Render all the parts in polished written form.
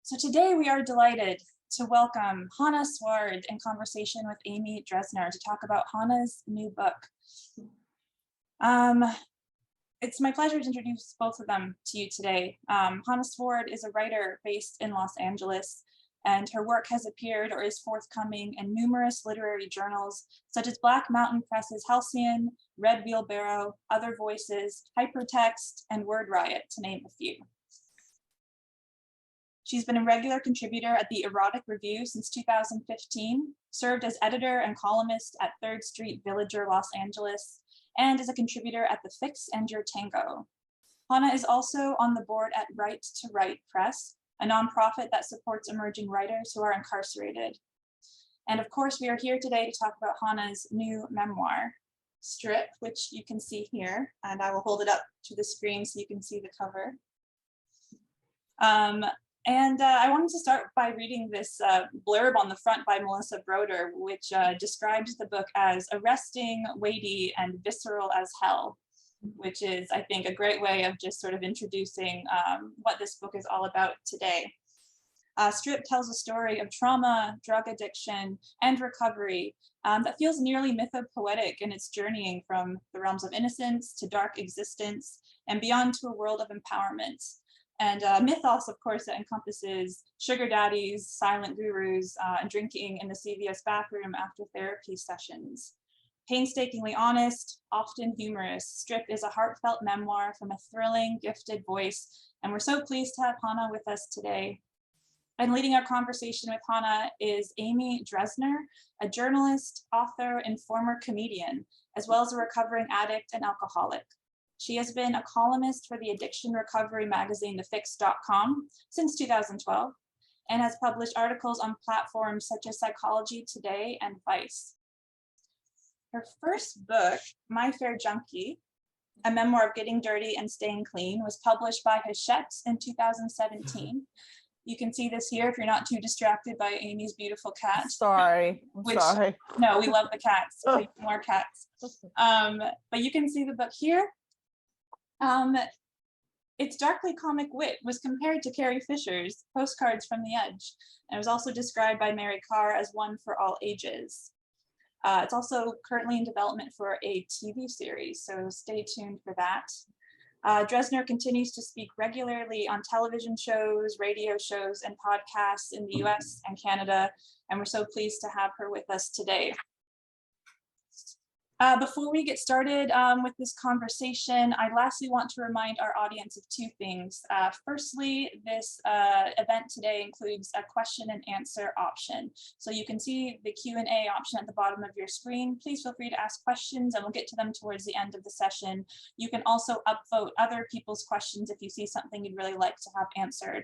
So today we are delighted to welcome Hannah Sward in conversation with Amy Dresner to talk about Hannah's new book. It's my pleasure to introduce both of them to you today. Hannah Sward is a writer based in Los Angeles, and her work has appeared or is forthcoming in numerous literary journals, such as Black Mountain Press's Halcyon, Red Wheelbarrow, Other Voices, Hypertext, and Word Riot, to name a few. She's been a regular contributor at the Erotic Review since 2015, served as editor and columnist at 3rd Street Villager, Los Angeles, and is a contributor at The Fix and Your Tango. Hannah is also on the board at Right to Write Press, a nonprofit that supports emerging writers who are incarcerated. And of course, we are here today to talk about Hannah's new memoir, Strip, which you can see here, and I will hold it up to the screen so you can see the cover. I wanted to start by reading this blurb on the front by Melissa Broder, which describes the book as arresting, weighty, and visceral as hell, which is, I think, a great way of just sort of introducing what this book is all about today. Strip tells a story of trauma, drug addiction, and recovery that feels nearly mythopoetic in its journeying from the realms of innocence to dark existence and beyond to a world of empowerment. And mythos, of course, that encompasses sugar daddies, silent gurus, and drinking in the CVS bathroom after therapy sessions. Painstakingly honest, often humorous, Strip is a heartfelt memoir from a thrilling, gifted voice, and we're so pleased to have Hannah with us today. And leading our conversation with Hannah is Amy Dresner, a journalist, author, and former comedian, as well as a recovering addict and alcoholic. She has been a columnist for the addiction recovery magazine, thefix.com, since 2012, and has published articles on platforms such as Psychology Today and Vice. Her first book, My Fair Junkie, a memoir of getting dirty and staying clean, was published by Hachette in 2017. You can see this here if you're not too distracted by Amy's beautiful cat. Sorry. No, we love the cats. Please, more cats. But you can see the book here. Its darkly comic wit was compared to Carrie Fisher's Postcards from the Edge, and it was also described by Mary Carr as one for all ages. It's also currently in development for a TV series, so stay tuned for that. Dresner continues to speak regularly on television shows, radio shows, and podcasts in the US and Canada, and we're so pleased to have her with us today. Before we get started with this conversation, I lastly want to remind our audience of two things. Firstly, this event today includes a question and answer option. So you can see the Q&A option at the bottom of your screen. Please feel free to ask questions and we'll get to them towards the end of the session. You can also upvote other people's questions if you see something you'd really like to have answered.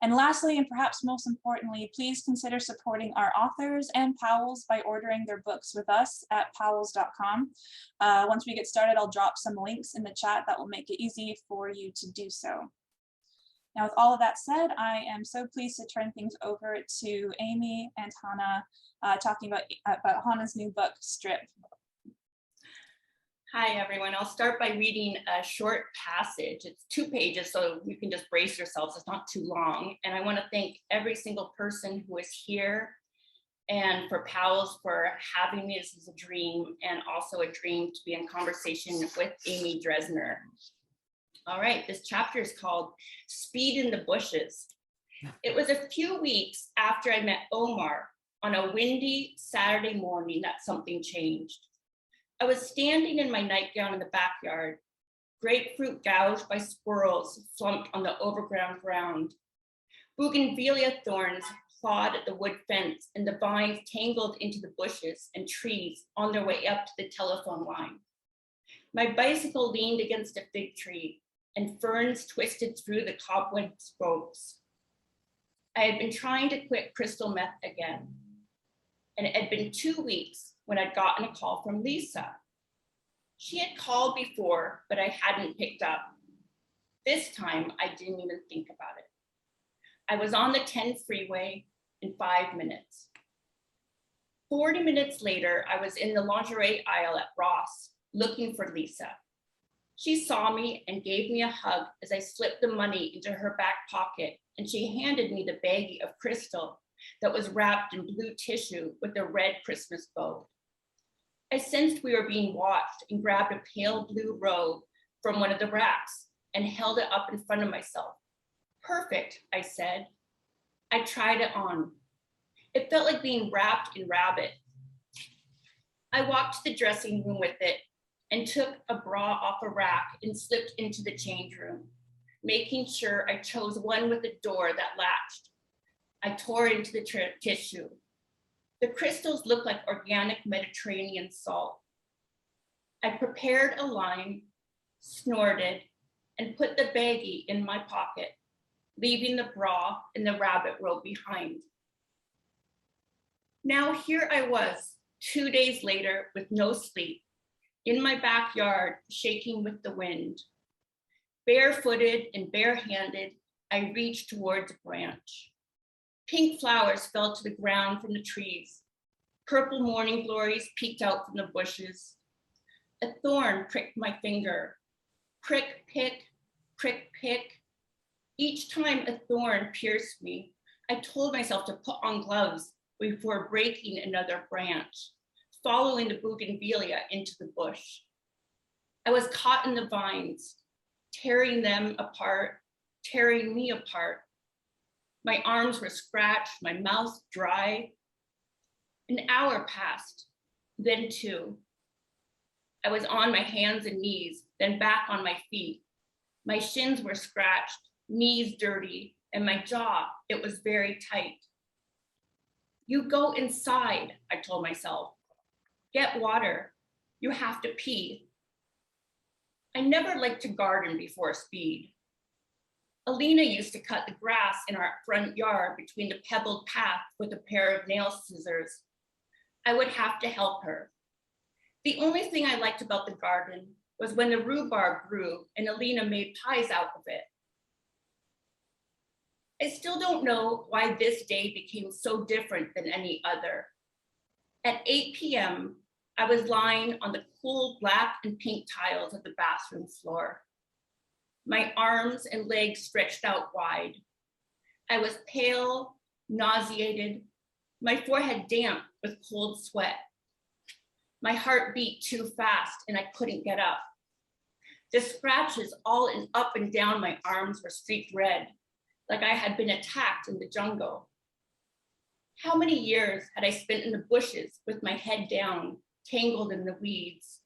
And lastly, and perhaps most importantly, please consider supporting our authors and Powell's by ordering their books with us at powells.com. Once we get started, I'll drop some links in the chat that will make it easy for you to do so. Now, with all of that said, I am so pleased to turn things over to Amy and Hannah talking about Hannah's new book, Strip. Hi, everyone. I'll start by reading a short passage. It's 2 pages, so you can just brace yourselves. It's not too long. And I want to thank every single person who is here and for Powell's for having me. This is a dream, and also a dream to be in conversation with Amy Dresner. All right, this chapter is called Speed in the Bushes. It was a few weeks after I met Omar on a windy Saturday morning that something changed. I was standing in my nightgown in the backyard, grapefruit gouged by squirrels slumped on the overground ground. Bougainvillea thorns clawed at the wood fence, and the vines tangled into the bushes and trees on their way up to the telephone line. My bicycle leaned against a fig tree, and ferns twisted through the cobweb spokes. I had been trying to quit crystal meth again, and it had been 2 weeks when I'd gotten a call from Lisa. She had called before, but I hadn't picked up. This time, I didn't even think about it. I was on the 10 freeway in 5 minutes. 40 minutes later, I was in the lingerie aisle at Ross looking for Lisa. She saw me and gave me a hug as I slipped the money into her back pocket, and she handed me the baggie of crystal that was wrapped in blue tissue with a red Christmas bow. I sensed we were being watched and grabbed a pale blue robe from one of the racks and held it up in front of myself. Perfect, I said. I tried it on. It felt like being wrapped in rabbit. I walked to the dressing room with it and took a bra off a rack and slipped into the change room, making sure I chose one with a door that latched. I tore into the tissue. The crystals looked like organic Mediterranean salt. I prepared a line, snorted, and put the baggie in my pocket, leaving the bra and the rabbit robe behind. Now here I was, 2 days later with no sleep, in my backyard, shaking with the wind. Barefooted and barehanded, I reached towards a branch. Pink flowers fell to the ground from the trees. Purple morning glories peeked out from the bushes. A thorn pricked my finger. Prick, pick, prick, pick. Each time a thorn pierced me, I told myself to put on gloves before breaking another branch, following the bougainvillea into the bush. I was caught in the vines, tearing them apart, tearing me apart. My arms were scratched, my mouth dry. An hour passed, then two. I was on my hands and knees, then back on my feet. My shins were scratched, knees dirty, and my jaw, it was very tight. You go inside, I told myself. Get water, you have to pee. I never liked to garden before speed. Alina used to cut the grass in our front yard between the pebbled path with a pair of nail scissors. I would have to help her. The only thing I liked about the garden was when the rhubarb grew and Alina made pies out of it. I still don't know why this day became so different than any other. At 8 p.m., I was lying on the cool black and pink tiles of the bathroom floor. My arms and legs stretched out wide. I was pale, nauseated, my forehead damp with cold sweat. My heart beat too fast and I couldn't get up. The scratches all up and down my arms were streaked red, like I had been attacked in the jungle. How many years had I spent in the bushes with my head down, tangled in the weeds?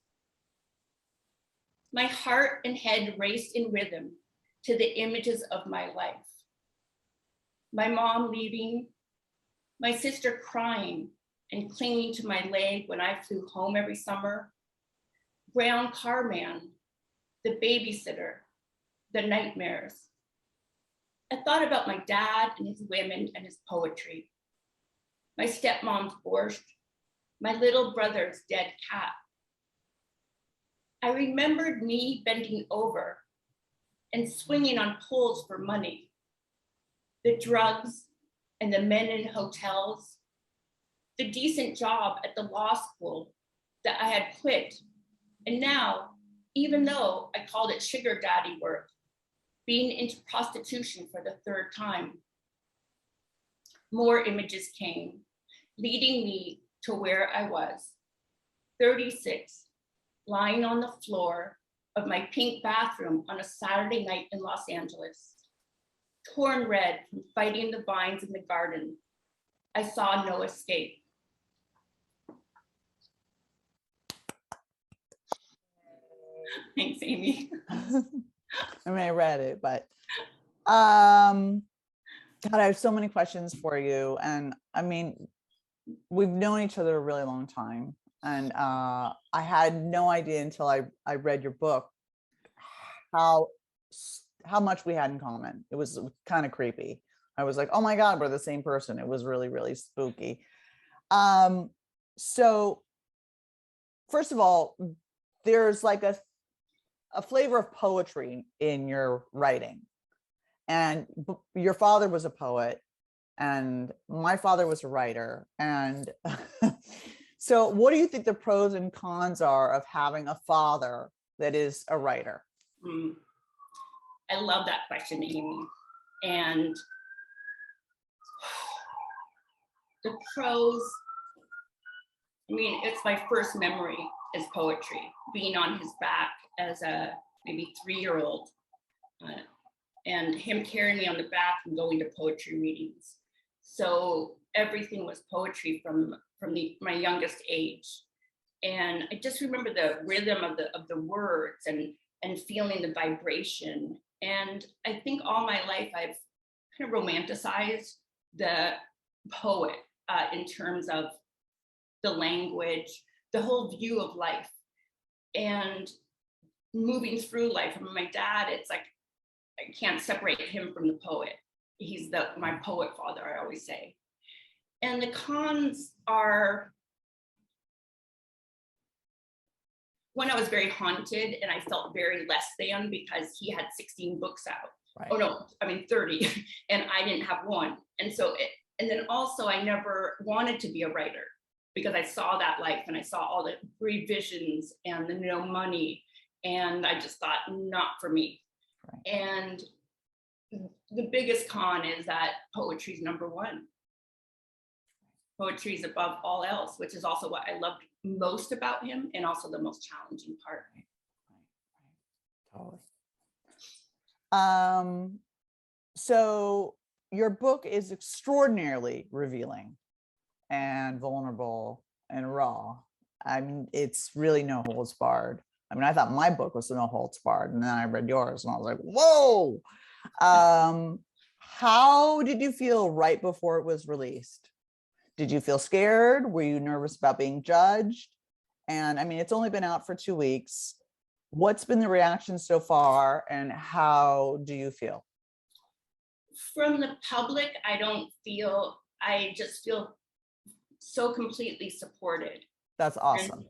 My heart and head raced in rhythm to the images of my life. My mom leaving, my sister crying and clinging to my leg when I flew home every summer, brown car man, the babysitter, the nightmares. I thought about my dad and his women and his poetry, my stepmom's borscht, my little brother's dead cat. I remembered me bending over and swinging on poles for money, the drugs and the men in hotels, the decent job at the law school that I had quit. And now, even though I called it sugar daddy work, being into prostitution for the third time. More images came, leading me to where I was, 36, lying on the floor of my pink bathroom on a Saturday night in Los Angeles, torn red from fighting the vines in the garden. I saw no escape. Thanks, Amy. I mean, I read it, but God, I have so many questions for you. And I mean, we've known each other a really long time. And I had no idea until I read your book how much we had in common. It was kind of creepy. I was like, oh my God, we're the same person. It was really, really spooky. So first of all, there's like a flavor of poetry in your writing. And your father was a poet and my father was a writer. And so what do you think the pros and cons are of having a father that is a writer? I love that question, Amy. And the prose, I mean, it's my first memory is poetry, being on his back as a maybe 3-year-old, and him carrying me on the back and going to poetry readings. So everything was poetry from my youngest age. And I just remember the rhythm of the words and feeling the vibration. And I think all my life I've kind of romanticized the poet in terms of the language, the whole view of life, and moving through life. I mean, my dad, it's like, I can't separate him from the poet. He's my poet father, I always say. And the cons are, when I was very haunted and I felt very less than because he had 16 books out. Right. Oh no, I mean 30, and I didn't have one. And so, and then also I never wanted to be a writer because I saw that life and I saw all the revisions and the no money, and I just thought, not for me. Right. And the biggest con is that poetry is number one. Poetry is above all else, which is also what I loved most about him, and also the most challenging part. Totally. So your book is extraordinarily revealing and vulnerable and raw. I mean, it's really no holds barred. I mean, I thought my book was no holds barred, and then I read yours and I was like, whoa. How did you feel right before it was released? Did you feel scared? Were you nervous about being judged? And I mean, it's only been out for 2 weeks. What's been the reaction so far, and how do you feel? From the public, I just feel so completely supported. That's awesome. And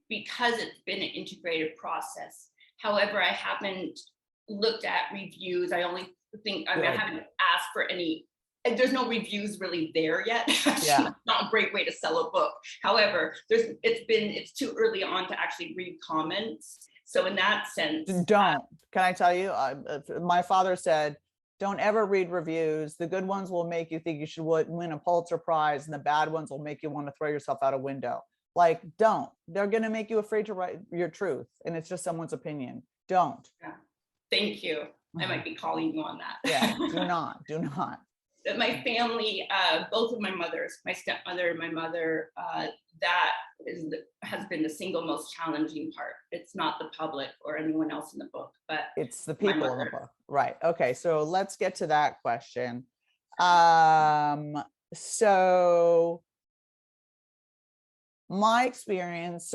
because it's been an integrated process. However, I haven't looked at reviews. I only think, I haven't asked for any, there's no reviews really there yet. Yeah. Not a great way to sell a book. However, it's too early on to actually read comments. So in that sense. Can I tell you, my father said, don't ever read reviews. The good ones will make you think you should win a Pulitzer Prize, and the bad ones will make you want to throw yourself out a window. Like, don't. They're going to make you afraid to write your truth, and it's just someone's opinion. Don't. Yeah. Thank you. I might be calling you on that. Yeah, do not. My family, both of my mothers, my stepmother and my mother, that has been the single most challenging part. It's not the public or anyone else in the book, but it's the people in the book. Right. Okay. So let's get to that question. So my experience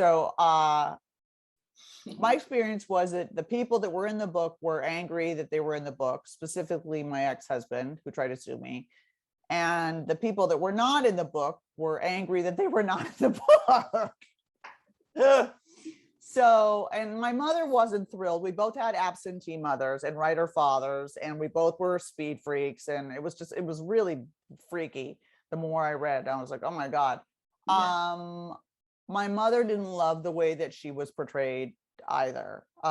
was that the people that were in the book were angry that they were in the book, specifically my ex-husband who tried to sue me. And the people that were not in the book were angry that they were not in the book. So, and my mother wasn't thrilled. We both had absentee mothers and writer fathers, and we both were speed freaks. And it was really freaky. The more I read, I was like, oh my God. Yeah. My mother didn't love the way that she was portrayed either. But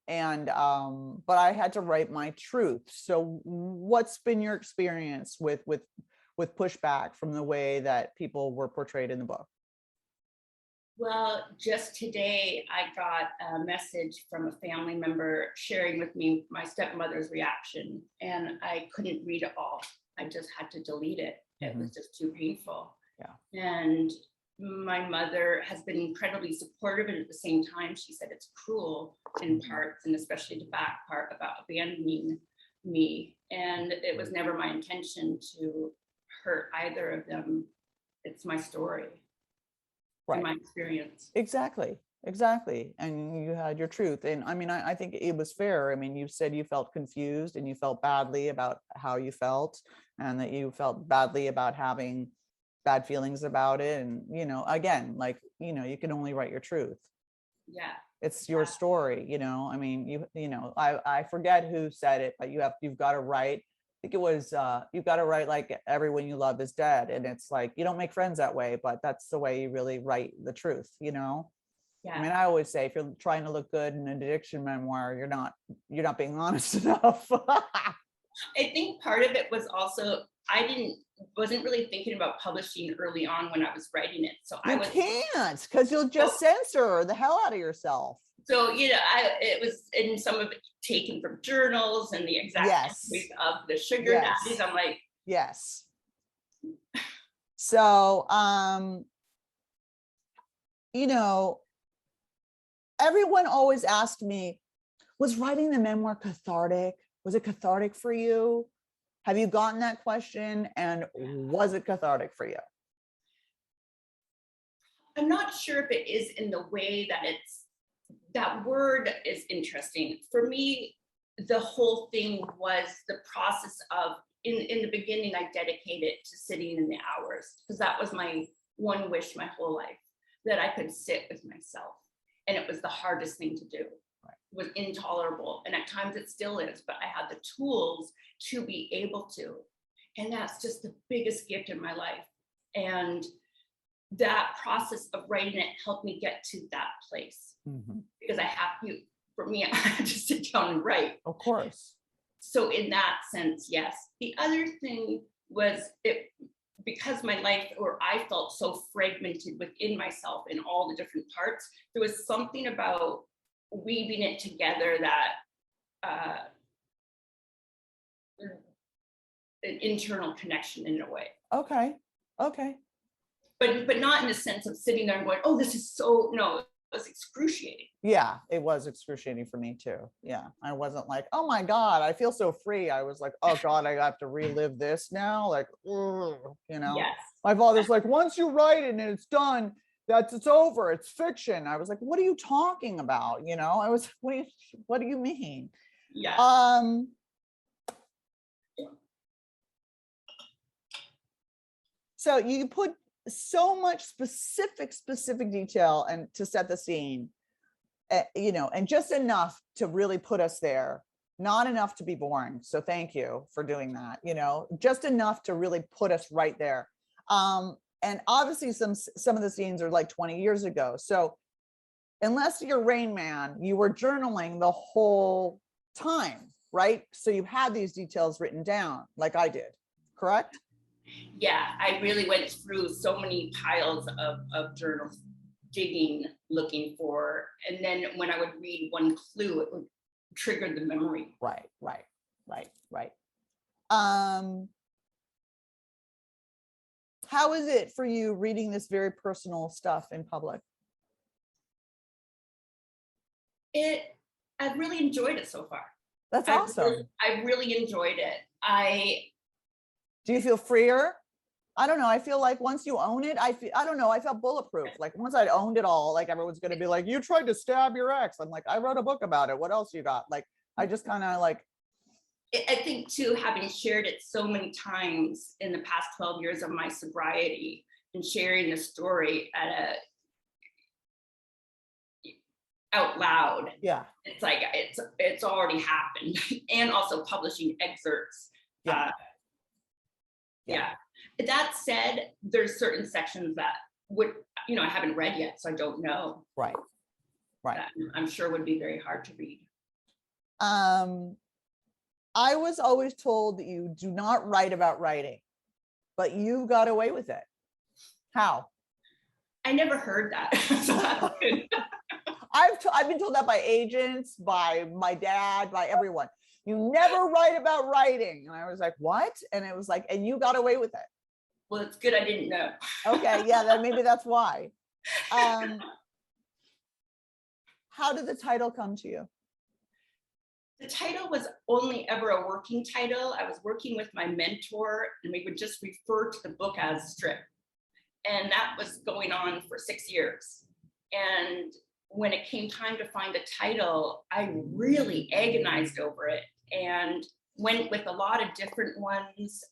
I had to write my truth. So what's been your experience with pushback from the way that people were portrayed in the book? Well, just today I got a message from a family member sharing with me my stepmother's reaction, and I couldn't read it all. I just had to delete it. It was just too painful. Yeah. And my mother has been incredibly supportive, and at the same time, she said it's cruel in parts, and especially the back part about abandoning me. And it was never my intention to hurt either of them. It's my story, right? My experience. Exactly. And you had your truth. And I mean, I think it was fair. I mean, you said you felt confused and you felt badly about how you felt, and that you felt badly about having bad feelings about it. And, again, you can only write your truth. Yeah. It's your story, I mean, I forget who said it, but you've got to write. I think it was, you've got to write like everyone you love is dead. And it's like, you don't make friends that way, but that's the way you really write the truth, Yeah. I mean, I always say if you're trying to look good in an addiction memoir, you're not being honest enough. I think part of it was also wasn't really thinking about publishing early on when I was writing it. So You can't, because you'll just censor the hell out of yourself. So, you know, it was in some of it taken from journals and the exact history of the sugar daddies. I'm like, yes. So, you know, everyone always asked me, was writing the memoir cathartic? Was it cathartic for you? Have you gotten that question? And was it cathartic for you? I'm not sure if it is in the way that that word is interesting. For me, the whole thing was the process of, in the beginning, I dedicated to sitting in the hours, because that was my one wish my whole life, that I could sit with myself. And it was the hardest thing to do. It was intolerable. And at times it still is, but I had the tools to be able to. And that's just the biggest gift in my life. And that process of writing it helped me get to that place. Because for me, I had to sit down and write. Of course. So in that sense, yes. The other thing was because my life, or I felt so fragmented within myself in all the different parts, there was something about weaving it together that an internal connection in a way. Okay. But not in the sense of sitting there and going, oh, this is so, no, it was excruciating. Yeah, it was excruciating for me too. Yeah, I wasn't like, oh my God, I feel so free. I was like, oh God, I have to relive this now. Like, you know, yes. My father's like, once you write it and it's done, it's over. It's fiction. I was like, what are you talking about? You know, I was, what do you mean? Yeah. So you put so much specific detail and to set the scene, you know, and just enough to really put us there, not enough to be boring. So thank you for doing that, you know, just enough to really put us right there. And obviously some of the scenes are like 20 years ago. So unless you're Rain Man, you were journaling the whole time, right? So you had these details written down like I did, correct? Yeah, I really went through so many piles of journals, digging, looking for, and then when I would read one clue, it would trigger the memory. Right. How is it for you reading this very personal stuff in public? I've really enjoyed it so far. That's awesome. I really enjoyed it. Do you feel freer? I don't know. I feel like once you own it, I don't know. I felt bulletproof. Like once I'd owned it all, like everyone's going to be like, you tried to stab your ex. I'm like, I wrote a book about it. What else you got? Like, I just kind of like. I think too, having shared it so many times in the past 12 years of my sobriety and sharing the story out loud. Yeah. It's like, it's already happened. And also publishing excerpts. Yeah. Yeah. That said, there's certain sections that I haven't read yet, so I don't know. Right. That I'm sure would be very hard to read. I was always told that you do not write about writing, but you got away with it. How? I never heard that. So that's good. I've been told that by agents, by my dad, by everyone. You never write about writing. And I was like, what? And it was like, and you got away with it. Well, it's good I didn't know. Okay, yeah, then maybe that's why. How did the title come to you? The title was only ever a working title. I was working with my mentor and we would just refer to the book as Strip. And that was going on for 6 years. And when it came time to find a title, I really agonized over it and went with a lot of different ones.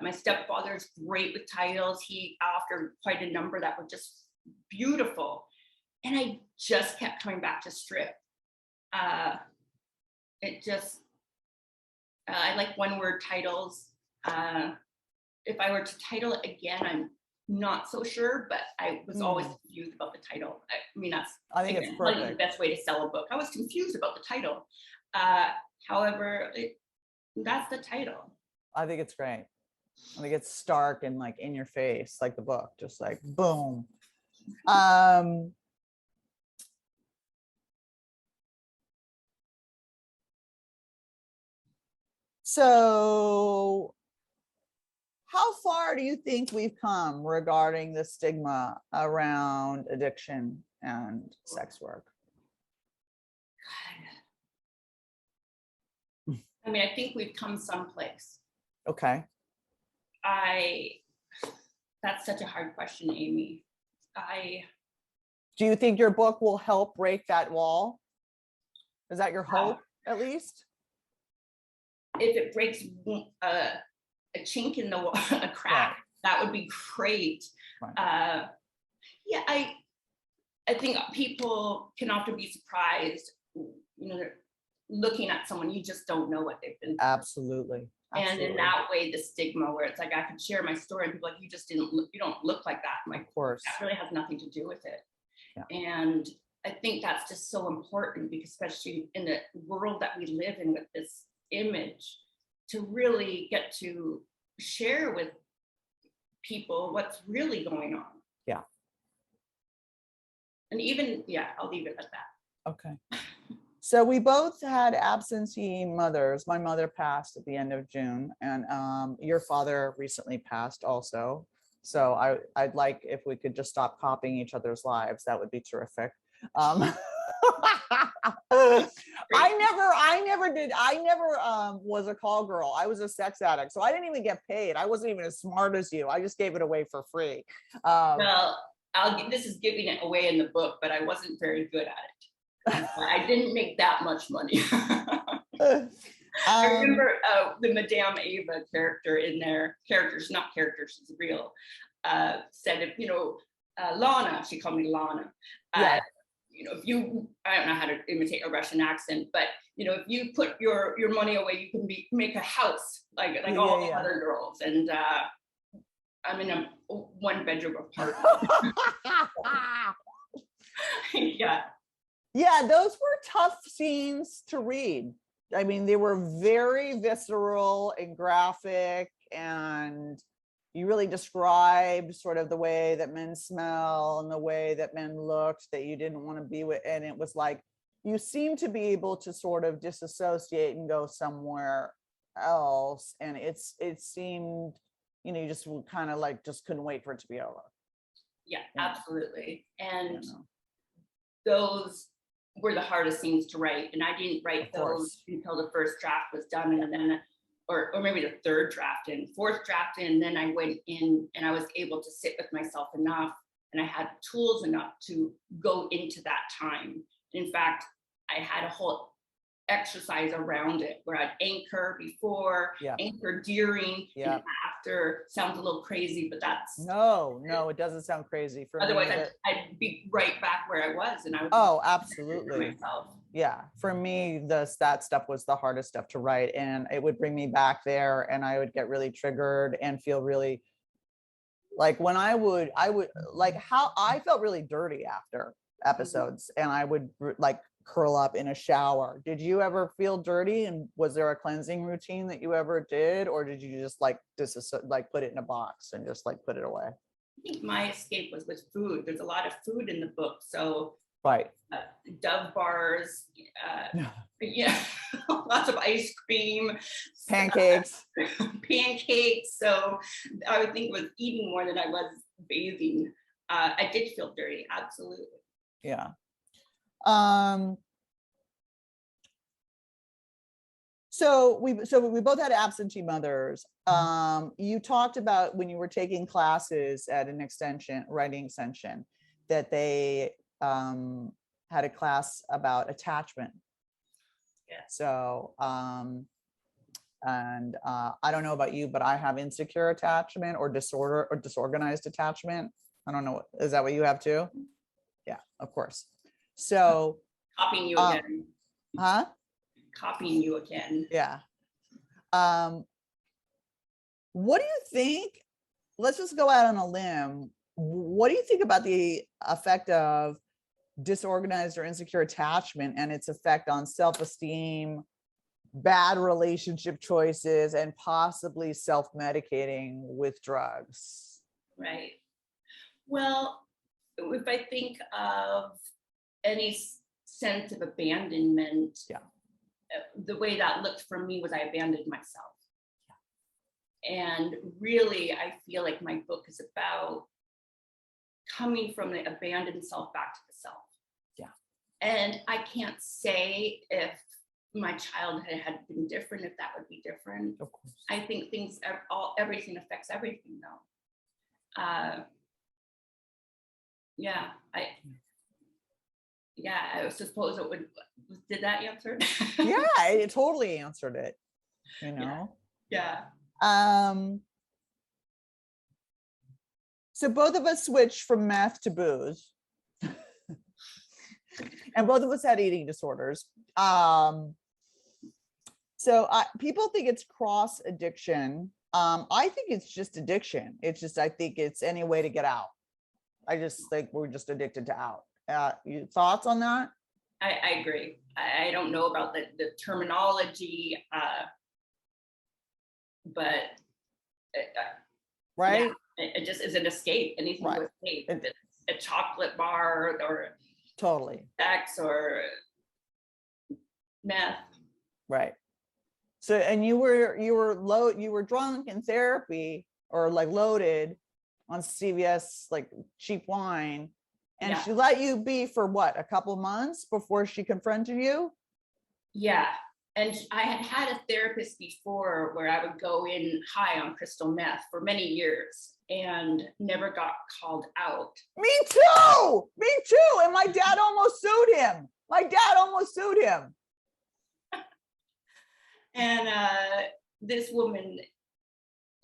My stepfather's great with titles. He offered quite a number that were just beautiful. And I just kept coming back to Strip. I like one word titles. If I were to title it again, not so sure, but I was always confused about the title. I mean, that's, I think it's like the perfect. best way to sell a book. I was confused about the title. However, that's the title. I think it's great. I think it's stark and like in your face, like the book, just like boom. So how far do you think we've come regarding the stigma around addiction and sex work? I mean, I think we've come someplace. Okay. That's such a hard question, Amy. Do you think your book will help break that wall? Is that your hope, at least? If it breaks a chink in the wall, a crack, that would be great. Right. Yeah, I think people can often be surprised, you know, looking at someone, you just don't know what they've been through. Absolutely. And in that way, the stigma where it's like, I could share my story and people are like, you don't look like that. I'm like, of course. that really has nothing to do with it. Yeah. And I think that's just so important, because especially in the world that we live in with this image, to really get to share with people what's really going on. Yeah. And even, I'll leave it at that. Okay. So we both had absentee mothers. My mother passed at the end of June, and your father recently passed also. So I'd like if we could just stop copying each other's lives. That would be terrific. I never was a call girl. I was a sex addict, so I didn't even get paid. I wasn't even as smart as you. I just gave it away for free. Well, this is giving it away in the book, but I wasn't very good at it. I didn't make that much money. I remember the Madame Ava character in there, not characters, she's real, said, Lana, she called me Lana. If you, I don't know how to imitate a Russian accent, but if you put your money away, you can make a house like all the other girls. And I'm in a 1-bedroom apartment. Yeah, those were tough scenes to read. I mean, they were very visceral and graphic, and you really described sort of the way that men smell and the way that men looked that you didn't want to be with. And it was like, you seem to be able to sort of disassociate and go somewhere else. And it seemed, you just kind of like, just couldn't wait for it to be over. Yeah, absolutely. And those were the hardest scenes to write. And I didn't write those until the first draft was done. And then, or maybe the third draft and fourth draft. And then I went in and I was able to sit with myself enough, and I had tools enough to go into that time. In fact, I had a whole exercise around it where I'd anchor before, anchor during, and after. Sounds a little crazy, but that's no, it doesn't sound crazy for otherwise me. I'd be right back where I was, and I would absolutely. Myself. Yeah, for me, that stuff was the hardest stuff to write, and it would bring me back there, and I would get really triggered and feel really like when I would like how I felt really dirty after episodes, and I would like curl up in a shower. Did you ever feel dirty, and was there a cleansing routine that you ever did, or did you just like put it in a box and just like put it away? I think my escape was with food. There's a lot of food in the book, so Dove bars, lots of ice cream, pancakes. So I would think it was eating more than I was bathing. I did feel dirty, absolutely. Yeah. So we both had absentee mothers. You talked about when you were taking classes at an writing extension, that they had a class about attachment. Yeah. So, and I don't know about you, but I have insecure attachment or disorganized attachment. I don't know. Is that what you have too? Yeah, of course. So copying you again. Copying you again. Yeah. What do you think let's just go out on a limb. What do you think about the effect of disorganized or insecure attachment and its effect on self-esteem, bad relationship choices, and possibly self-medicating with drugs? Right. Well, if I think of any sense of abandonment, the way that looked for me was I abandoned myself. And really, I feel like my book is about coming from the abandoned self back to the self. Yeah. And I can't say if my childhood had been different, if that would be different. Of course. I think everything affects everything though. I suppose it would, did that answer? Yeah, it totally answered it, you know? Yeah. So both of us switched from meth to booze. And both of us had eating disorders. So people think it's cross addiction. I think it's just addiction. It's just, I think it's any way to get out. I just think we're just addicted to out. Your thoughts on that? I agree. I don't know about the terminology, but right? Yeah, it just is an escape. Anything to escape. If it's a chocolate bar or totally sex or meth. Right. So, and you were drunk in therapy or like loaded on CVS, like cheap wine. And she let you be for what, a couple months before she confronted you? Yeah. And I had a therapist before where I would go in high on crystal meth for many years and never got called out. Me too. Me too. And my dad almost sued him. And this woman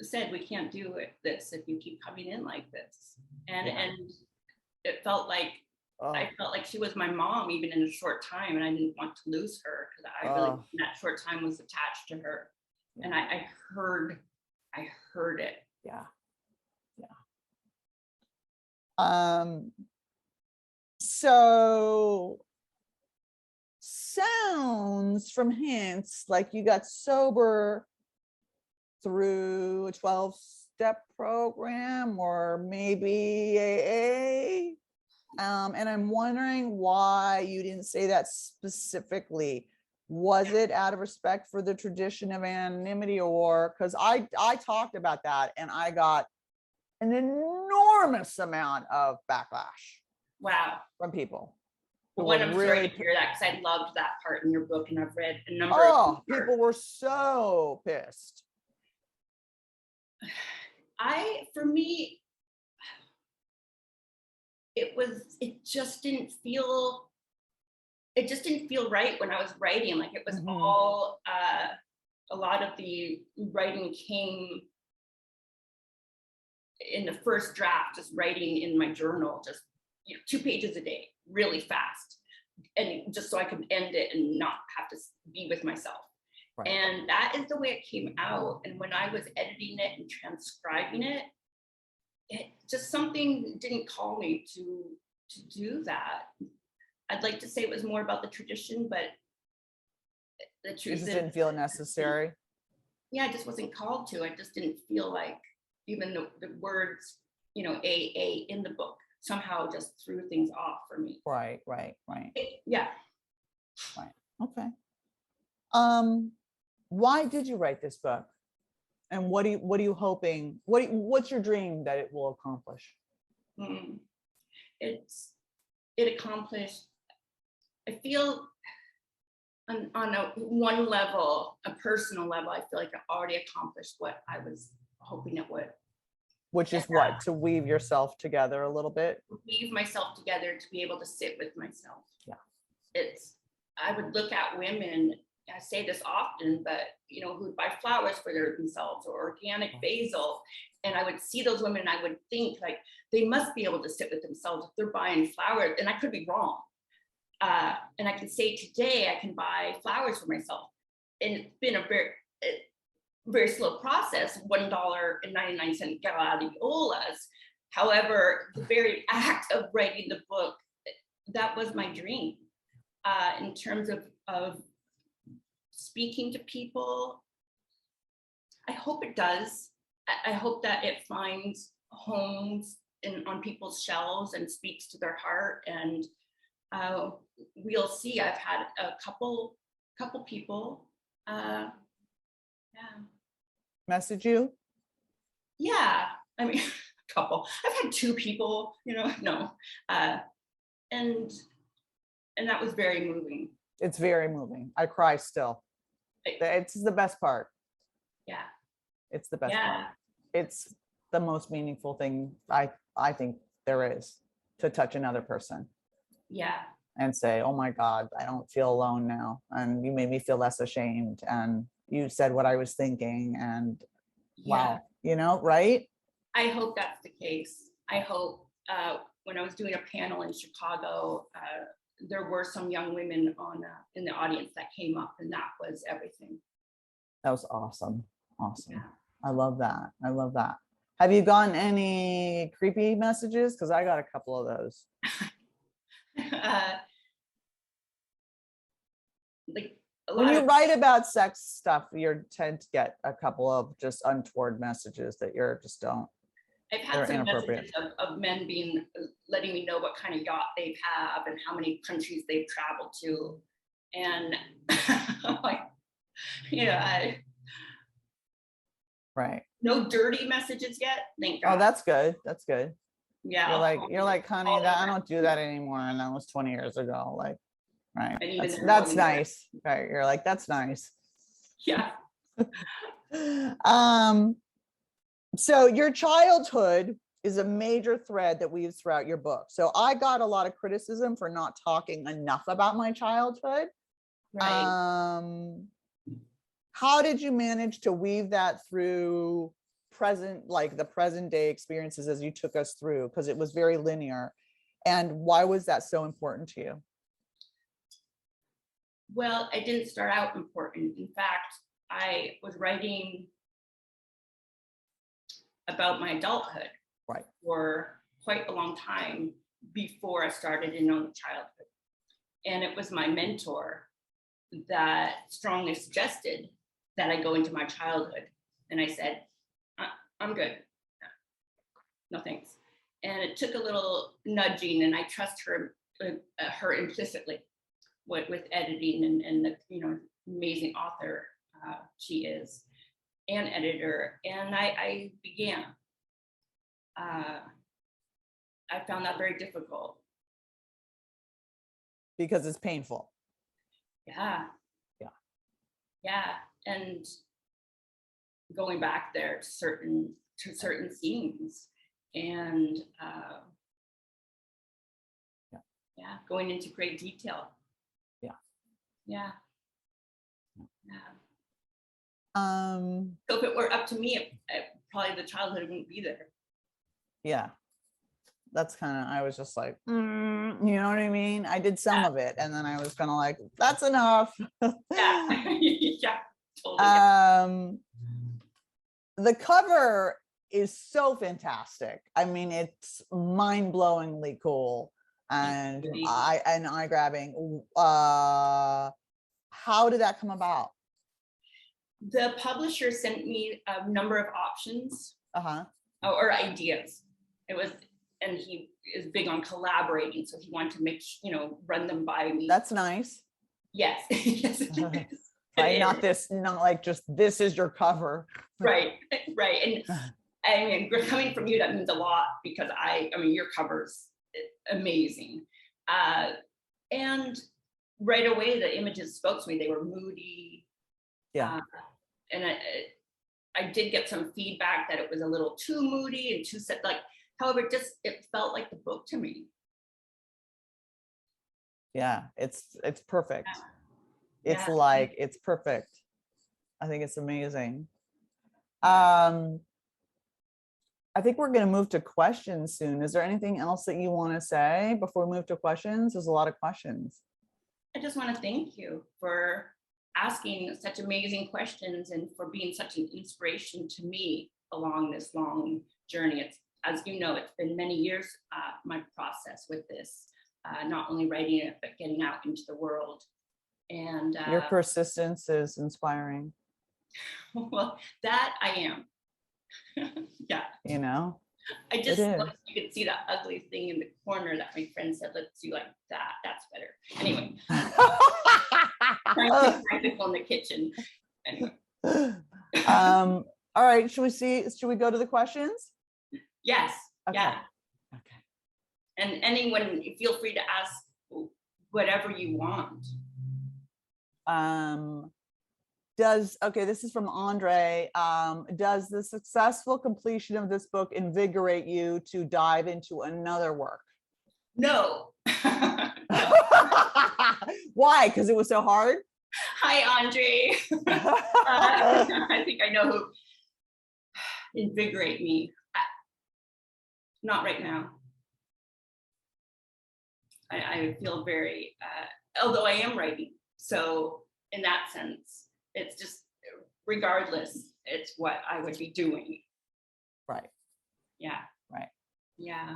said, we can't do this if you keep coming in like this. And it felt like, I felt like she was my mom, even in a short time, and I didn't want to lose her because I really, in that short time, was attached to her. Yeah. And I heard it. Yeah. So sounds from hints like you got sober through a 12-step program or maybe AA. And I'm wondering why you didn't say that specifically. Was it out of respect for the tradition of anonymity, or because I talked about that and I got an enormous amount of backlash. Wow. From people. Well, I'm really sorry to hear that because I loved that part in your book and I've read a number of people were so pissed. For me, it just didn't feel right when I was writing. Like it was all, a lot of the writing came in the first draft, just writing in my journal, just 2 pages a day, really fast. And just so I could end it and not have to be with myself. Right. And that is the way it came out. And when I was editing it and transcribing it, just something didn't call me to do that. I'd like to say it was more about the tradition, but the truth is, didn't feel necessary. Yeah, I just wasn't called to. I just didn't feel like even the words, AA in the book somehow just threw things off for me. Right. Yeah. Right. Okay. Why did you write this book? And what are you hoping? What's your dream that it will accomplish? It accomplished, I feel on one level, a personal level, I feel like I already accomplished what I was hoping it would. Which is what? To weave yourself together a little bit? Weave myself together to be able to sit with myself. Yeah. I would look at women, I say this often, but who buy flowers for themselves or organic basil. And I would see those women and I would think like, they must be able to sit with themselves if they're buying flowers, and I could be wrong. And I can say today I can buy flowers for myself. And it's been very slow process, $1.99 gladiolas. However, the very act of writing the book, that was my dream, in terms of speaking to people. I hope it does. I hope that it finds homes on people's shelves and speaks to their heart. And we'll see. I've had a couple people, yeah. Message you? Yeah, I mean, a couple. I've had 2 people, no. And that was very moving. It's very moving. I cry still. It's the best part. Yeah. It's the best part. It's the most meaningful thing I think there is, to touch another person. Yeah. And say, oh my God, I don't feel alone now. And you made me feel less ashamed. And you said what I was thinking. And wow, right? I hope that's the case. I hope when I was doing a panel in Chicago, there were some young women in the audience that came up, and that was everything. That was awesome. Awesome. Yeah. I love that. I love that. Have you gotten any creepy messages? Because I got a couple of those. Like when you write about sex stuff, you tend to get a couple of just untoward messages that you're just don't. I've had some messages of men letting me know what kind of yacht they have and how many countries they've traveled to. And like, right. No dirty messages yet. Thank God. Oh, that's good. That's good. Yeah. You're like, honey, I don't do that anymore. And that was 20 years ago. Like, right. That's nice. Right. You're like, that's nice. Yeah. So your childhood is a major thread that weaves throughout your book. So I got a lot of criticism for not talking enough about my childhood. Right. How did you manage to weave that through the present day experiences as you took us through? Because it was very linear. And why was that so important to you? Well, I didn't start out important. In fact, I was writing about my adulthood for quite a long time before I started in on childhood. And it was my mentor that strongly suggested that I go into my childhood. And I said, I'm good. No thanks. And it took a little nudging, and I trust her implicitly with editing and the amazing author she is, and editor. And I began. I found that very difficult. Because it's painful. Yeah. Yeah. Yeah. And going back there to certain scenes, and going into great detail. Yeah. So if it were up to me, probably the childhood wouldn't be there. Yeah. That's I was just like, you know what I mean? I did some of it, and then I was kind of like, that's enough. Yeah. Yeah. Totally. The cover is so fantastic. I mean, it's mind-blowingly cool and eye-grabbing. How did that come about? The publisher sent me a number of options or ideas. And he is big on collaborating, so he wanted to run them by me. That's nice. Yes. Yes, it is. Right, not like just this is your cover. Right. And I mean, coming from you, that means a lot, because I mean, your cover's amazing. And right away, the images spoke to me. They were moody. Yeah. And I did get some feedback that it was a little too moody and too set. However, it felt like the book to me. Yeah, it's perfect. Yeah. It's perfect. I think it's amazing. I think we're going to move to questions soon. Is there anything else that you want to say before we move to questions? There's a lot of questions. I just want to thank you for asking such amazing questions and for being such an inspiration to me along this long journey. It's, as you know, it's been many years, my process with this, not only writing it, but getting out into the world. And your persistence is inspiring. well, that I am. Yeah. You know, I just, you could see that ugly thing in the corner that my friend said, let's do like that. That's better. Anyway. Practical in the kitchen. Anyway. All right. Should we go to the questions? Yes. Okay. Yeah. Okay. And anyone, feel free to ask whatever you want. This is from Andre. Does the successful completion of this book invigorate you to dive into another work? No. Why? Because it was so hard? Hi, Andre. I think I know who invigorate me. Not right now. I feel very, although I am writing. So in that sense, it's just, regardless, it's what I would be doing. Right. Yeah. Right. Yeah.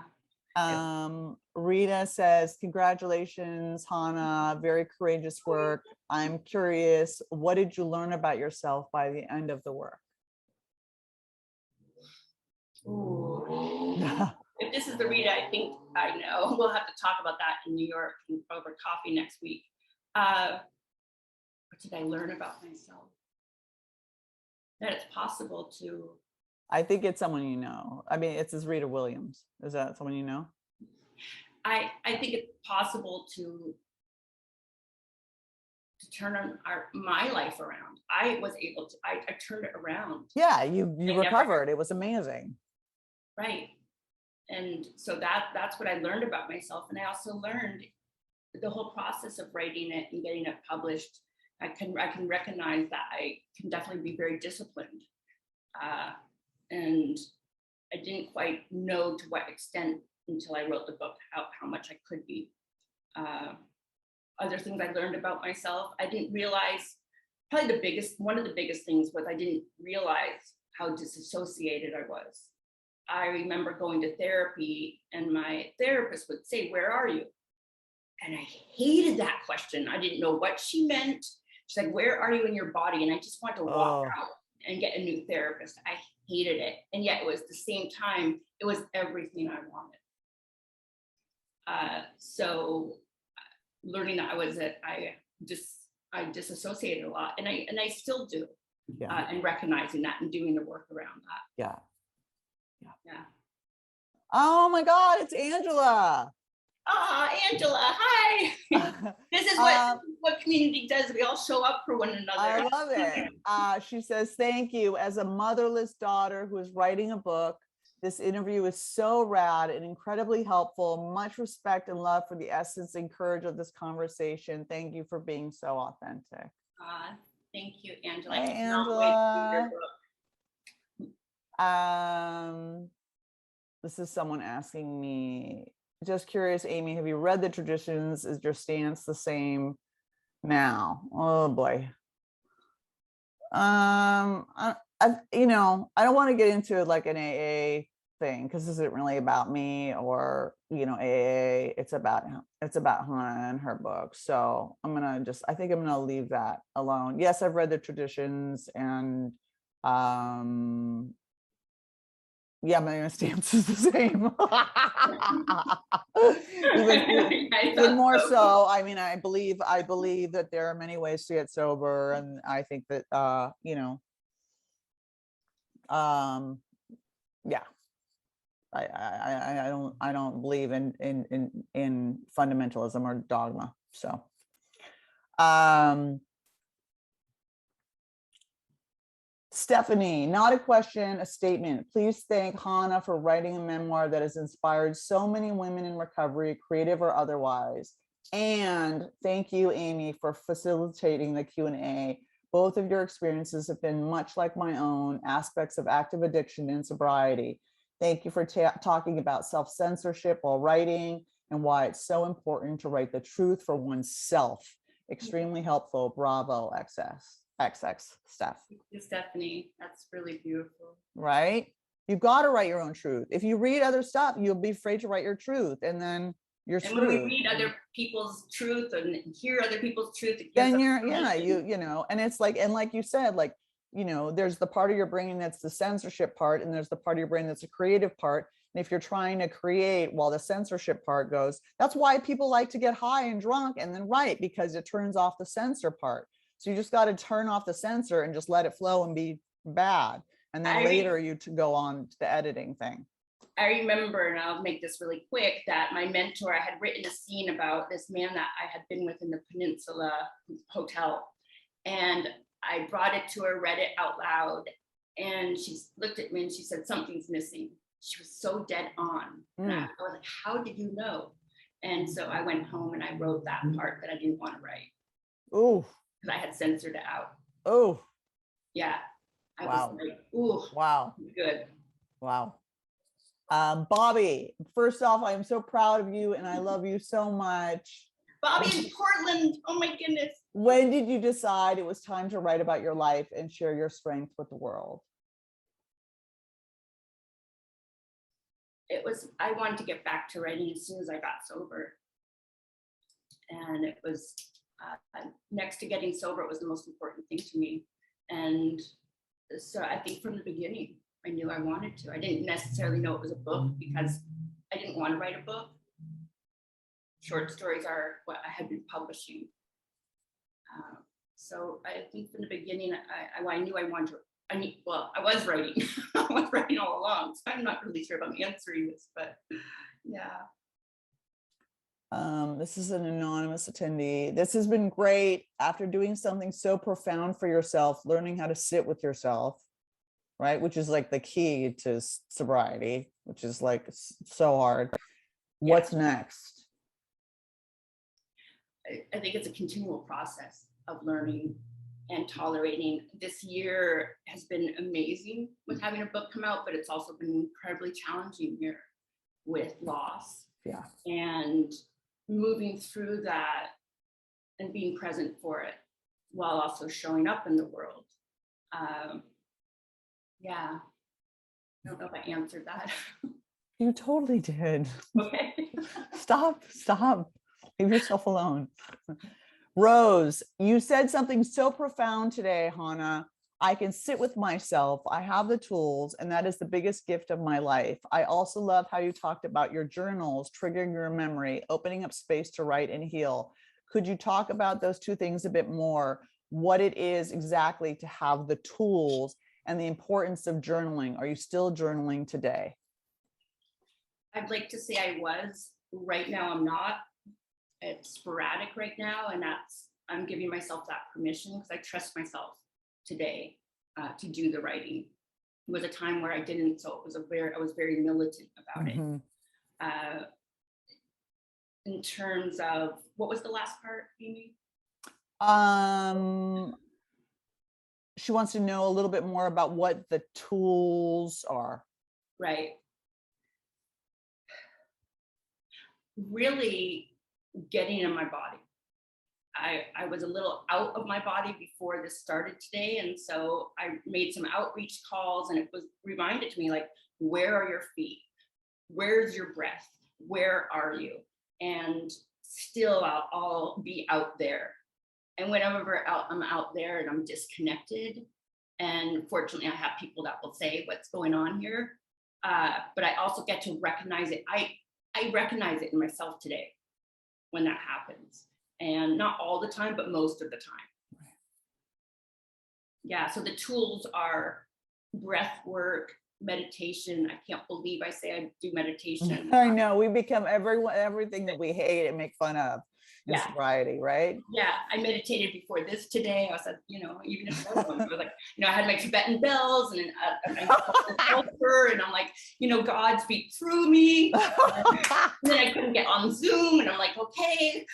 Rita says, congratulations, Hannah, very courageous work. I'm curious, what did you learn about yourself by the end of the work? Ooh. If this is the Rita, I think I know. We'll have to talk about that in New York over coffee next week. What did I learn about myself? That it's possible to. I think it's someone you know. I mean, it's Rita Williams. Is that someone you know? I think it's possible to turn my life around. I was able to, I turned it around. Yeah, you recovered. It was amazing. Right. And so that's what I learned about myself. And I also learned the whole process of writing it and getting it published. I can recognize that I can definitely be very disciplined. And I didn't quite know to what extent until I wrote the book how much I could be. Other things I learned about myself, I didn't realize, probably one of the biggest things was I didn't realize how disassociated I was. I remember going to therapy and my therapist would say, "Where are you?" And I hated that question. I didn't know what she meant. She's like, "Where are you in your body?" And I just wanted to walk out and get a new therapist. I hated it. And yet it was the same time, it was everything I wanted. So learning that I disassociated a lot, and I still do. Yeah. And recognizing that and doing the work around that. Yeah. Yeah. Oh my God, it's Angela. Angela, hi. This is what community does. We all show up for one another. I love it. She says, thank you. As a motherless daughter who is writing a book, this interview is so rad and incredibly helpful. Much respect and love for the essence and courage of this conversation. Thank you for being so authentic. Thank you, Angela. Hey, I cannot wait to read your book. This is someone asking me, just curious, Amy, have you read The Traditions? Is your stance the same now? Oh boy. I don't want to get into like an AA thing because this isn't really about me or AA. It's about Hannah and her book. So I think I'm gonna leave that alone. Yes, I've read The Traditions, and yeah, my stance is the same. even more so. I mean, I believe that there are many ways to get sober, and I think that yeah, I don't believe in fundamentalism or dogma. So Stephanie, not a question, a statement. Please thank Hannah for writing a memoir that has inspired so many women in recovery, creative or otherwise. And thank you, Amy, for facilitating the Q&A. Both of your experiences have been much like my own, aspects of active addiction and sobriety. Thank you for talking about self-censorship while writing and why it's so important to write the truth for oneself Extremely helpful. Bravo, XX, Steph. Stephanie, that's really beautiful. Right? You've got to write your own truth. If you read other stuff, you'll be afraid to write your truth, and then you're And screwed. when we read other people's truth and hear other people's truth, Then you're, you know, and it's like, and like you said, like, you know, there's the part of your brain that's the censorship part, and there's the part of your brain that's a creative part. And if you're trying to create while the censorship part goes, that's why people like to get high and drunk and then write, because it turns off the censor part. So you just got to turn off the censor and just let it flow and be bad. And then later you to go on to the editing thing. I remember, and I'll make this really quick, that my mentor, I had written a scene about this man that I had been with in the Peninsula Hotel. And I brought it to her, read it out loud. And she looked at me and she said, something's missing. She was so dead on. And I was like, how did you know? And so I went home and I wrote that part that I didn't want to write. Oh. Because I had censored it out. Oh. Yeah. I Wow. was like, ooh. Wow. Good. Wow. Bobby, first off, I am so proud of you and I love you so much. Bobby in Portland. Oh my goodness. When did you decide it was time to write about your life and share your strength with the world? I wanted to get back to writing as soon as I got sober. And it was next to getting sober, it was the most important thing to me. And so I think from the beginning, I knew I wanted to. I didn't necessarily know it was a book because I didn't want to write a book. Short stories are what I had been publishing. So I think from the beginning, I knew I wanted to. I was writing. I was writing all along. So I'm not really sure if I'm answering this, but yeah. This is an anonymous attendee. This has been great. After doing something so profound for yourself, learning how to sit with yourself, right? Which is like the key to sobriety, which is like so hard. What's next? I think it's a continual process of learning and tolerating. This year has been amazing with having a book come out, but it's also been an incredibly challenging year with loss. Yeah. And moving through that and being present for it while also showing up in the world. Yeah, I don't know if I answered that. You totally did. Okay. Stop. Leave yourself alone. Rose, you said something so profound today, Hannah. I can sit with myself. I have the tools, and that is the biggest gift of my life. I also love how you talked about your journals, triggering your memory, opening up space to write and heal. Could you talk about those two things a bit more? What it is exactly to have the tools and the importance of journaling. Are you still journaling today? I'd like to say I was. Right now, I'm not. It's sporadic right now, and I'm giving myself that permission because I trust myself today to do the writing. It was a time where I didn't, so I was very militant about it. In terms of, what was the last part, Amy? She wants to know a little bit more about what the tools are. Right. Really getting in my body. I was a little out of my body before this started today. And so I made some outreach calls, and it was reminded to me, like, where are your feet? Where's your breath? Where are you? And still I'll be out there. And whenever I'm out there and I'm disconnected, and fortunately I have people that will say what's going on here, but I also get to recognize it. I recognize it in myself today when that happens. And not all the time, but most of the time. Yeah, so the tools are breath work, meditation. I can't believe I say I do meditation. I know, we become everything that we hate and make fun of in sobriety, right? Yeah, I meditated before this today. I said, even if I was like, I had my Tibetan bells and and I'm like, God speak through me. And then I couldn't get on Zoom, and I'm like, okay.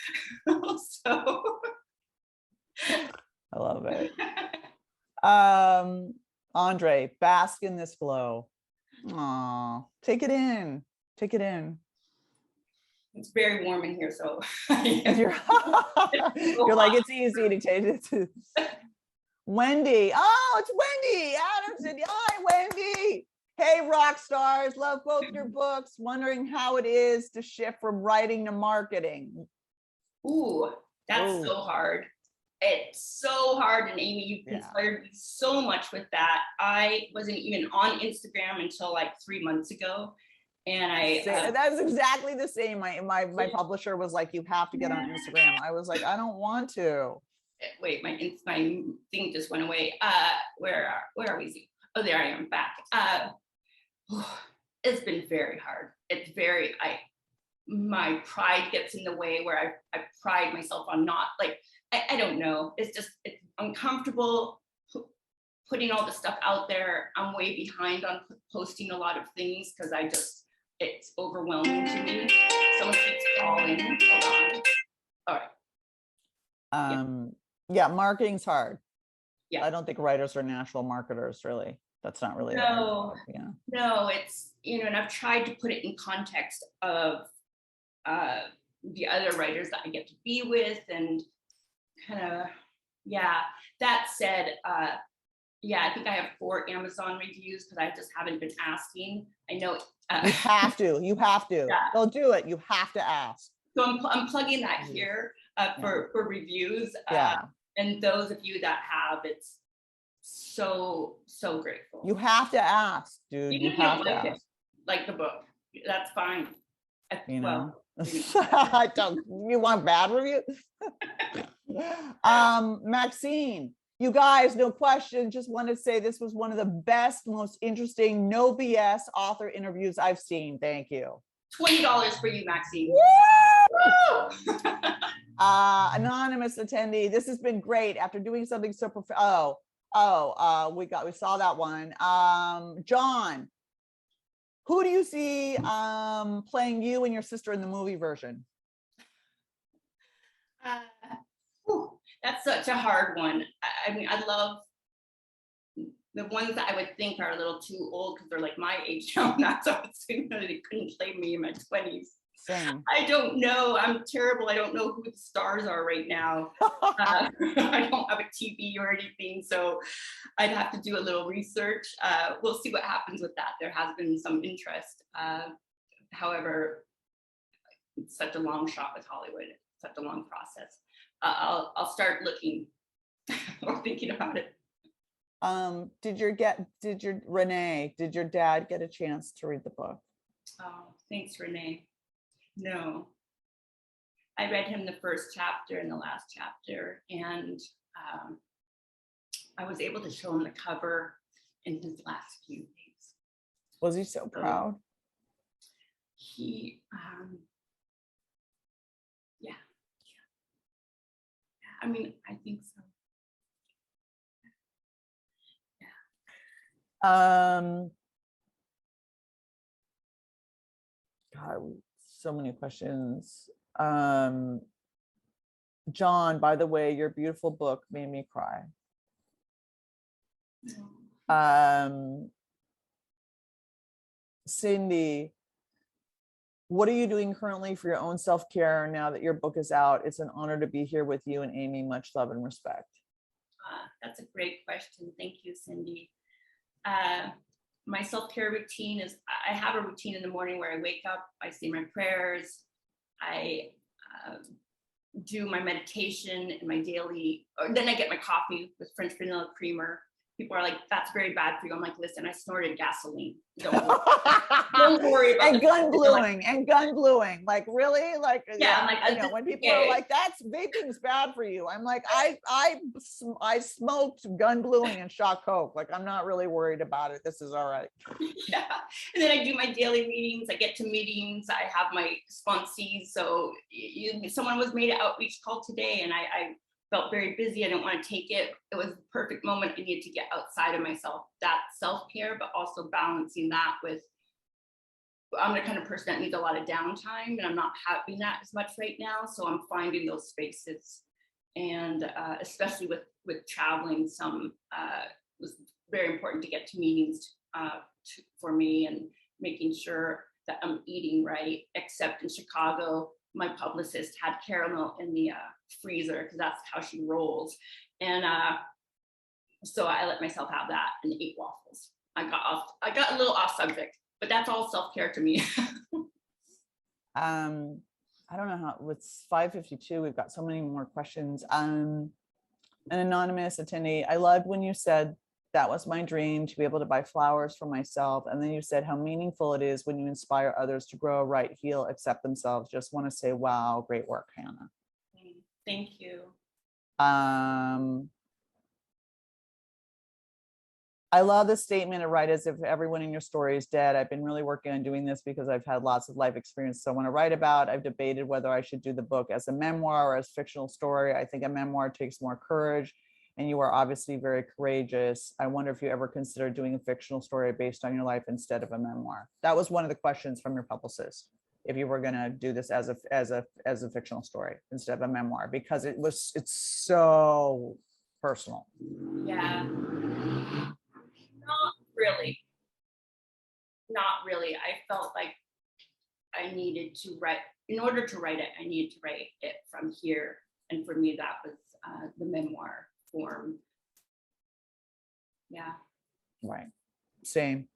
So I love it. Andre, bask in this glow. Aw, take it in. It's very warm in here, so You're, you're like, it's easy to change it to Wendy. Oh, it's Wendy Adamson. Hi, Wendy. Hey, rock stars. Love both your books. Wondering how it is to shift from writing to marketing. Ooh, that's so hard. It's so hard. And Amy, you've inspired me so much with that. I wasn't even on Instagram until like 3 months ago. And that's exactly the same. My publisher was like, you have to get on Instagram. I was like, I don't want to. Wait, my thing just went away. Where are we? Oh, there I am back. It's been very hard. It's very, my pride gets in the way where I pride myself on not like, I don't know. It's uncomfortable putting all the stuff out there. I'm way behind on posting a lot of things because it's overwhelming to me. Someone keeps calling. Hold on. All right. Yeah, marketing's hard. Yeah. I don't think writers are natural marketers, really. That's not really no, it's, and I've tried to put it in context of the other writers that I get to be with and kind of, that said, I think I have 4 Amazon reviews because I just haven't been asking. I know you have to. Yeah. They'll do it. You have to ask. So I'm plugging that here for reviews. And those of you that have, it's so grateful. You have to ask, dude. Even you have to ask. Like the book, that's fine. I don't. You want bad reviews? Maxine, you guys, no question. Just want to say this was one of the best, most interesting, no BS author interviews I've seen. Thank you. $20 for you, Maxine. Woo! Anonymous attendee, this has been great. After doing something so profound. We saw that one. John, who do you see playing you and your sister in the movie version? That's such a hard one. I mean, I love the ones that I would think are a little too old because they're like my age now. Not so they couldn't play me in my 20s. Same. I don't know. I'm terrible. I don't know who the stars are right now. I don't have a TV or anything, so I'd have to do a little research. We'll see what happens with that. There has been some interest. However, it's such a long shot with Hollywood. It's such a long process. I'll start looking or thinking about it. Did your dad get a chance to read the book? Oh, thanks, Renee. No, I read him the first chapter and the last chapter, and I was able to show him the cover in his last few days. Was he so proud? He, I mean, I think so. God, so many questions. John, by the way, your beautiful book made me cry. Cindy, what are you doing currently for your own self-care now that your book is out? It's an honor to be here with you and Amy. Much love and respect. That's a great question. Thank you, Cindy. My self-care routine is, I have a routine in the morning where I wake up, I say my prayers, I do my meditation and my daily, or then I get my coffee with French vanilla creamer. People are like, that's very bad for you. I'm like, listen, I snorted gasoline. Don't worry, don't worry about and gun bluing. Like, really? Like, I'm like, I know when people are like, that's vaping's bad for you. I'm like, I smoked gun bluing and shot coke. Like, I'm not really worried about it. This is all right. Yeah. And then I do my daily meetings. I get to meetings. I have my sponsees. So someone was made an outreach call today, and I felt very busy. I didn't want to take it. It was the perfect moment. I needed to get outside of myself, that self-care, but also balancing that with, I'm the kind of person that needs a lot of downtime, and I'm not having that as much right now. So I'm finding those spaces. And especially with traveling, it was very important to get to meetings for me, and making sure that I'm eating right, except in Chicago, my publicist had caramel in the freezer because that's how she rolls. And so I let myself have that and ate waffles. I got a little off subject, but that's all self-care to me. I don't know how, it's 5:52. We've got so many more questions. An anonymous attendee, I loved when you said that was my dream, to be able to buy flowers for myself. And then you said how meaningful it is when you inspire others to grow, write, heal, accept themselves. Just want to say, wow, great work, Hannah. Thank you. I love the statement to write as if everyone in your story is dead. I've been really working on doing this because I've had lots of life experience so I want to write about. I've debated whether I should do the book as a memoir or as fictional story. I think a memoir takes more courage, and you are obviously very courageous. I wonder if you ever considered doing a fictional story based on your life instead of a memoir. That was one of the questions from your publicist, if you were going to do this as a fictional story instead of a memoir, because it's so personal. Yeah. Not really. I felt like I needed to write, in order to write it, I needed to write it from here. And for me, that was the memoir form. Yeah. Right. Same.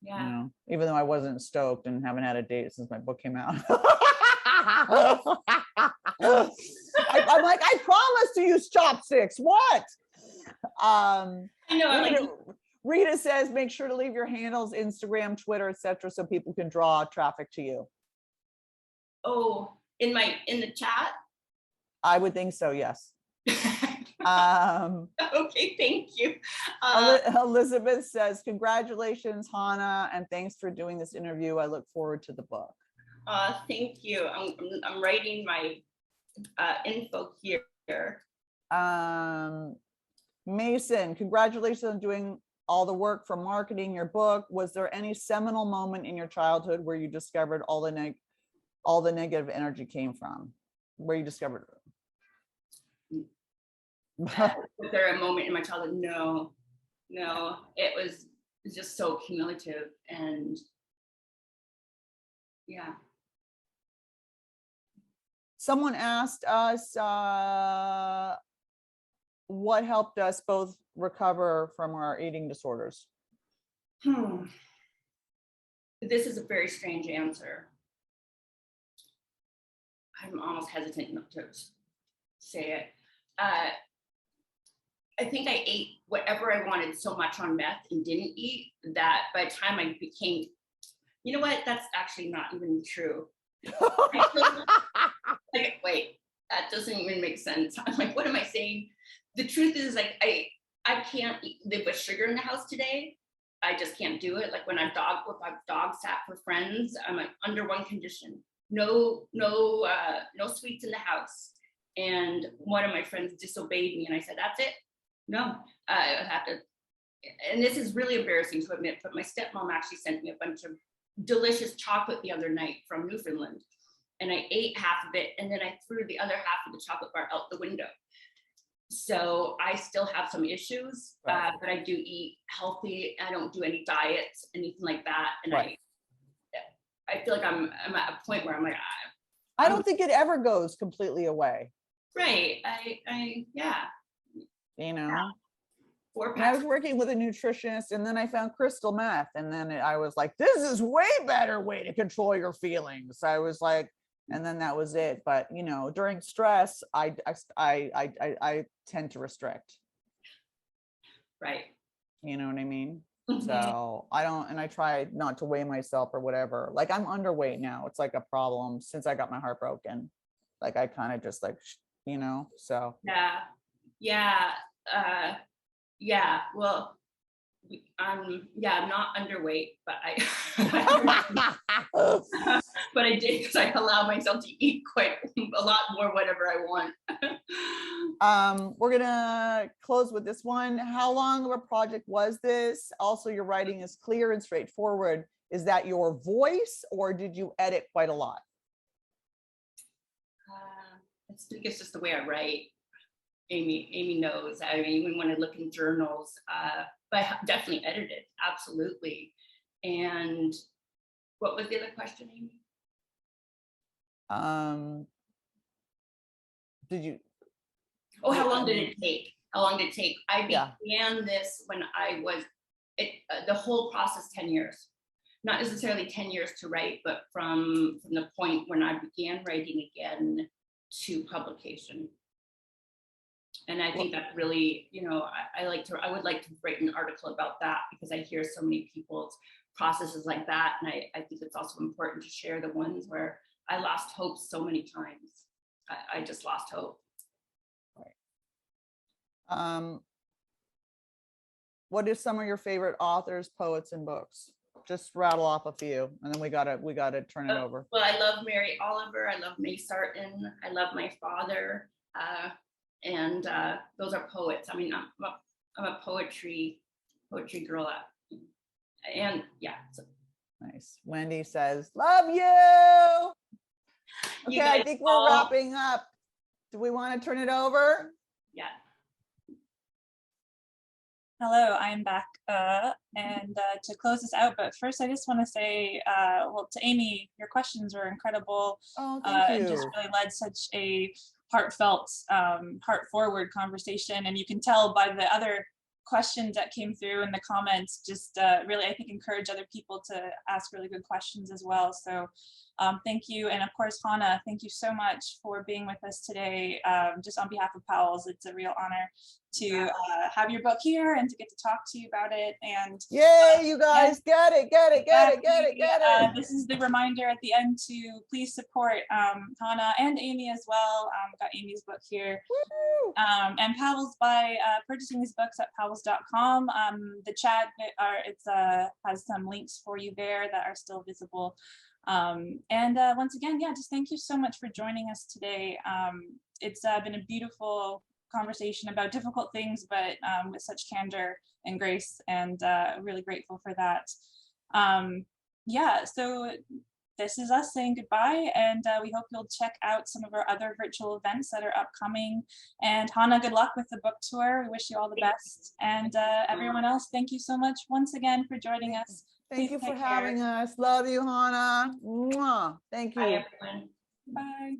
Yeah. You know, even though I wasn't stoked and haven't had a date since my book came out. I'm like, I promised to use chopsticks. What? I know. Rita says, make sure to leave your handles, Instagram, Twitter, etc., so people can draw traffic to you. Oh, in the chat? I would think so, yes. Okay, thank you. Elizabeth says, congratulations, Hannah, and thanks for doing this interview. I look forward to the book. Thank you. I'm writing my info here. Mason, congratulations on doing all the work for marketing your book. Was there any seminal moment in your childhood where you discovered all the negative energy came from? Where you discovered it? Was there a moment in my childhood? No, it was just so cumulative, and yeah. Someone asked us what helped us both recover from our eating disorders. This is a very strange answer. I'm almost hesitant not to say it. I think I ate whatever I wanted so much on meth and didn't eat that by the time I became, you know what? That's actually not even true. Like, wait, that doesn't even make sense. I'm like, what am I saying? The truth is, like, I can't live with sugar in the house today. I just can't do it. Like when if I've dog sat for friends, I'm like under one condition: no sweets in the house. And one of my friends disobeyed me, and I said, "That's it. No, I have to." And this is really embarrassing to admit, but my stepmom actually sent me a bunch of delicious chocolate the other night from Newfoundland, and I ate half of it, and then I threw the other half of the chocolate bar out the window. So I still have some issues, Right. But I do eat healthy. I don't do any diets, anything like that. And Right. I feel like I'm at a point where I'm like, I don't think it ever goes completely away. Right. Yeah. You know, Four and I packs. was working with a nutritionist, and then I found crystal meth, and then I was like, this is way better way to control your feelings. I was like, and then that was it. But you know, during stress, I tend to restrict. Right. You know what I mean? Mm-hmm. So I don't, and I try not to weigh myself or whatever. Like I'm underweight now. It's like a problem since I got my heart broken. Like I kind of just like, you know, so. Yeah. Well, I'm not underweight, but but I did, because I allow myself to eat quite a lot more whatever I want. We're gonna close with this one. How long of a project was this? Also, your writing is clear and straightforward. Is that your voice, or did you edit quite a lot? I think it's just the way I write. Amy knows. I mean, even when I look in journals, but I definitely edited, absolutely. And What was the other question, Amy? Did you? Oh, how long did it take? How long did it take? I Yeah. began this when I was, the whole process 10 years. Not necessarily 10 years to write, but from the point when I began writing again to publication. And I think that really, you know, I would like to write an article about that, because I hear so many people's processes like that. And I think it's also important to share the ones where I lost hope so many times. I just lost hope. What are some of your favorite authors, poets, and books? Just rattle off a few, and then we gotta turn it over. Well, I love Mary Oliver. I love May Sarton. I love my father. And those are poets. I mean, I'm a poetry girl. And yeah. So. Nice. Wendy says, "Love you." Okay, I think we're wrapping up. Do we want to turn it over? Yeah. Hello, I'm back. And to close this out, but first I just want to say, well, to Amy, your questions were incredible. Oh, thank you. And just really led such a heartfelt, heart-forward conversation. And you can tell by the other questions that came through in the comments, just really, I think, encourage other people to ask really good questions as well. So thank you. And of course, Hannah, thank you so much for being with us today. Just on behalf of Powell's, it's a real honor to have your book here and to get to talk to you about it. And yay, you guys, get it. This is the reminder at the end to please support Hannah and Amy as well. We've got Amy's book here. And Powell's by purchasing these books at powells.com. The chat has some links for you there that are still visible. And once again, yeah, just thank you so much for joining us today. It's been a beautiful conversation about difficult things, but with such candor and grace, and really grateful for that. Yeah, so this is us saying goodbye, and we hope you'll check out some of our other virtual events that are upcoming. And Hannah, good luck with the book tour. We wish you all the best. And everyone else, thank you so much once again for joining us. Thank you for having us. Love you, Hannah. Mwah. Thank you. Bye, everyone. Bye.